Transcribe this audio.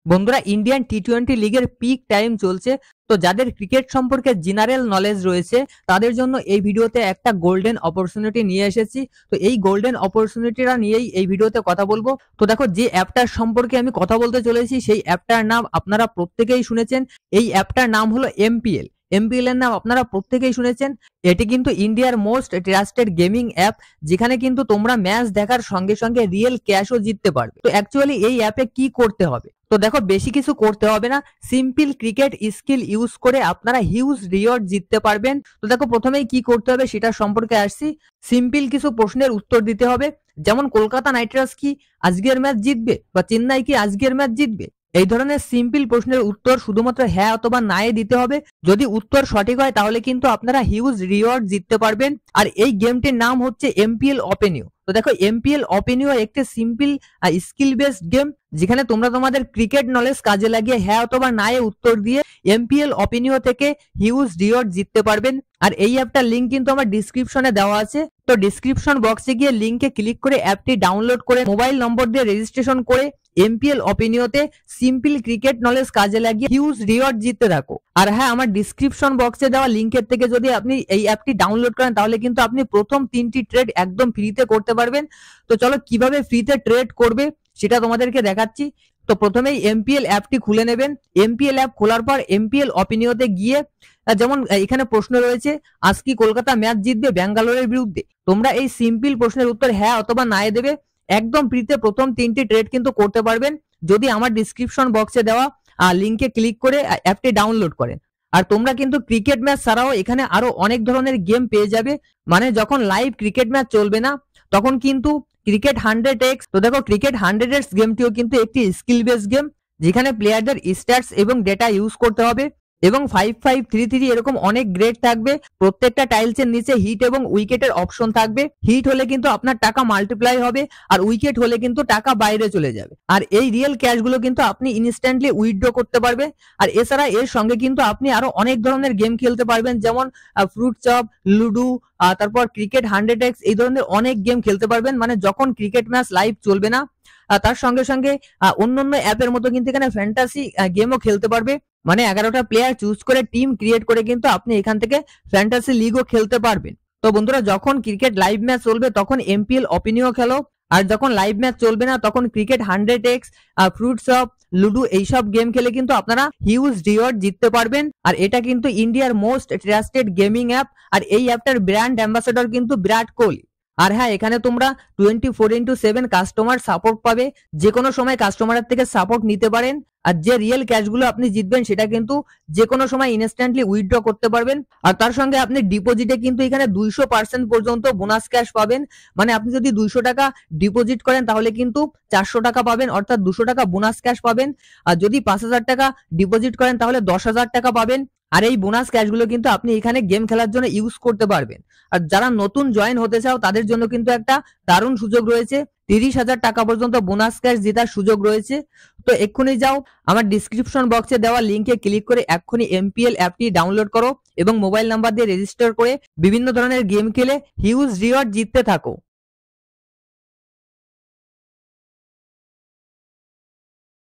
বন্ধুরা, ইন্ডিয়ান টি-20 লিগের peak time চলছে। তো যাদের ক্রিকেট সম্পর্কে জেনারেল নলেজ রয়েছে তাদের জন্য এই ভিডিওতে একটা গোল্ডেন অপরচুনিটি নিয়ে এসেছি। তো এই গোল্ডেন অপরচুনিটিটা নিয়েই এই ভিডিওতে কথা বলবো। তো দেখো, যে অ্যাপটার সম্পর্কে আমি কথা বলতে চলেছি সেই অ্যাপটার নাম আপনারা প্রত্যেকেই শুনেছেন। এই অ্যাপটার নাম হলো এমপিএল। এমপিএল এর নাম আপনারা প্রত্যেকেই শুনেছেন। এটি কিন্তু ইন্ডিয়ার মোস্ট ট্রাস্টেড গেমিং অ্যাপ, যেখানে কিন্তু তোমরা ম্যাচ দেখার সঙ্গে সঙ্গে রিয়েল ক্যাশও জিততে পারবে। তো অ্যাকচুয়ালি এই অ্যাপে কি করতে হবে? তো দেখো, বেশি কিছু করতে হবে না। সিম্পল ক্রিকেট স্কিল ইউজ করে আপনারা হিউজ রিওয়ার্ড জিততে পারবেন। তো দেখো, প্রথমেই কি করতে হবে সেটা সম্পর্কে আসছি। সিম্পল কিছু প্রশ্নের উত্তর দিতে হবে, যেমন কলকাতা নাইট রাইডার্স কি আজকের ম্যাচ জিতবে, বা চেন্নাই কি আজকের ম্যাচ জিতবে। এই ধরনের সিম্পল প্রশ্নের উত্তর শুধুমাত্র হ্যাঁ অথবা নায়ে দিতে হবে। যদি উত্তর সঠিক হয় তাহলে কিন্তু আপনারা হিউজ রিওয়ার্ড জিততে পারবেন। আর এই গেমটির নাম হচ্ছে এমপিএল ওপেনিও। তো দেখো, এমপিএল ওপেনিও একটি সিম্পল স্কিল বেসড গেম, যেখানে তোমরা তোমাদের ক্রিকেট নলেজ কাজে লাগিয়ে হ্যাঁ অথবা নায়ে উত্তর দিয়ে এমপিএল ওপেনিও থেকে হিউজ রিওয়ার্ড জিততে পারবেন। আর এই অ্যাপটার লিঙ্ক কিন্তু আমার ডিসক্রিপশনে দেওয়া আছে। তো ডিসক্রিপশন বক্সে গিয়ে লিঙ্কে ক্লিক করে অ্যাপটি ডাউনলোড করে মোবাইল নম্বর দিয়ে রেজিস্ট্রেশন করে এমপিএল ওপেনিওতে সিম্পল ক্রিকেট নলেজ কাজে লাগিয়ে হিউজ রিওয়ার্ড জিততে থাকো। আর হ্যাঁ, আমার ডিসক্রিপশন বক্সে দেওয়া লিঙ্কের থেকে যদি আপনি এই অ্যাপটি ডাউনলোড করেন তাহলে কিন্তু আপনি প্রথম 3টি ট্রেড একদম ফ্রিতে করতে পারবেন। তো চলো, কিভাবে ফ্রিতে ট্রেড করবে সেটা তোমাদেরকে দেখাচ্ছি। তো প্রথমেই এমপিএল অ্যাপটি খুলে নেবেন। এমপিএল অ্যাপ খোলার পর এমপিএল ওপেনিওতে গিয়ে, যেমন এখানে প্রশ্ন রয়েছে, আজ কি কলকাতা ম্যাচ জিতবে ব্যাঙ্গালোরের বিরুদ্ধে। তোমরা এই সিম্পল প্রশ্নের উত্তর হ্যাঁ অথবা নায়ে দেবে। একদম ফ্রিতে প্রথম 3টি ট্রেড কিন্তু করতে পারবেন যদি আমার ডিসক্রিপশন বক্সে দেওয়া লিঙ্কে ক্লিক করে অ্যাপটি ডাউনলোড করেন। আর তোমরা কিন্তু ক্রিকেট ম্যাচ ছাড়াও এখানে আরো অনেক ধরনের গেম পেয়ে যাবে। মানে যখন লাইভ ক্রিকেট ম্যাচ চলবে না তখন কিন্তু ক্রিকেট 100x। তো দেখো, ক্রিকেট 100x গেমটিও কিন্তু একটি স্কিল বেস গেম, যেখানে প্লেয়ারদের স্ট্যাটস এবং ডেটা ইউজ করতে হবে। এবং 5533 এরকম অনেক গ্রেড থাকবে। প্রত্যেকটা টাইলসের নিচে হিট এবং উইকেটের অপশন থাকবে। হিট হলে কিন্তু আপনার টাকা মাল্টিপ্লাই হবে, আর উইকেট হলে কিন্তু টাকা বাইরে চলে যাবে। আর এই রিয়েল ক্যাশগুলো কিন্তু আপনি ইনস্ট্যান্টলি উইথড্র করতে পারবে। আর এছাড়া এর সঙ্গে কিন্তু আপনি আরো অনেক ধরনের গেম খেলতে পারবেন, যেমন ফ্রুট চপ, লুডো, তারপর ক্রিকেট 100x, এই ধরনের অনেক গেম খেলতে পারবেন। মানে যখন ক্রিকেট ম্যাচ লাইভ চলবে না তার সঙ্গে সঙ্গে অন্যান্য অ্যাপের মতো কিন্তু এখানে ফ্যান্টাসি গেমও খেলতে পারবে। মানে 11টা প্লেয়ার চুজ করে টিম ক্রিয়েট করে কিন্তু আপনি এখান থেকে ফ্যান্টাসি লিগও খেলতে পারবেন। তো বন্ধুরা, যখন ক্রিকেট লাইভ ম্যাচ চলবে তখন এমপিএল ওপেনিও খেলো, আর যখন লাইভ ম্যাচ চলবে না তখন cricket 100x, fruit chop, ludo এইসব গেম খেলে কিন্তু আপনারা হিউজ রিওয়ার্ড জিততে পারবেন। আর এটা কিন্তু ইন্ডিয়ার মোস্ট ট্রাস্টেড গেমিং অ্যাপ। আর এই অ্যাপটার ব্র্যান্ড অ্যাম্বাসেডর কিন্তু বিরাট কোহলি। আর হ্যাঁ, এখানে তোমরা 24x7 কাস্টমার সাপোর্ট পাবে। যে কোনো সময় কাস্টমারের থেকে সাপোর্ট নিতে পারেন। আর যে রিয়েল ক্যাশগুলো আপনি জিতবেন সেটা কিন্তু যে কোনো সময় ইনস্ট্যান্টলি উইথড্র করতে পারবেন। আর তার সঙ্গে আপনি ডিপোজিটে কিন্তু এখানে 200% পর্যন্ত বোনাস ক্যাশ পাবেন। মানে আপনি যদি 200 টাকা ডিপোজিট করেন তাহলে কিন্তু 400 টাকা পাবেন, অর্থাৎ 200 টাকা বোনাস ক্যাশ পাবেন। আর যদি 5000 টাকা ডিপোজিট করেন তাহলে 10,000 টাকা পাবেন। আর এই বোনাস ক্যাশগুলো কিন্তু আপনি এখানে গেম খেলার জন্য ইউজ করতে পারবেন। আর যারা নতুন জয়েন হতে চাও তাদের জন্য কিন্তু একটা দারুণ সুযোগ রয়েছে। 30,000 টাকা পর্যন্ত বোনাস ক্যাশ জেতার সুযোগ রয়েছে। তো এক্ষুনি যাও, আমার ডিসক্রিপশন বক্সে দেওয়া লিঙ্কে ক্লিক করে এক্ষুনি এমপিএল অ্যাপটি ডাউনলোড করো এবং মোবাইল নাম্বার দিয়ে রেজিস্টার করে বিভিন্ন ধরনের গেম খেলে হিউজ রিওয়ার্ড জিততে থাকো।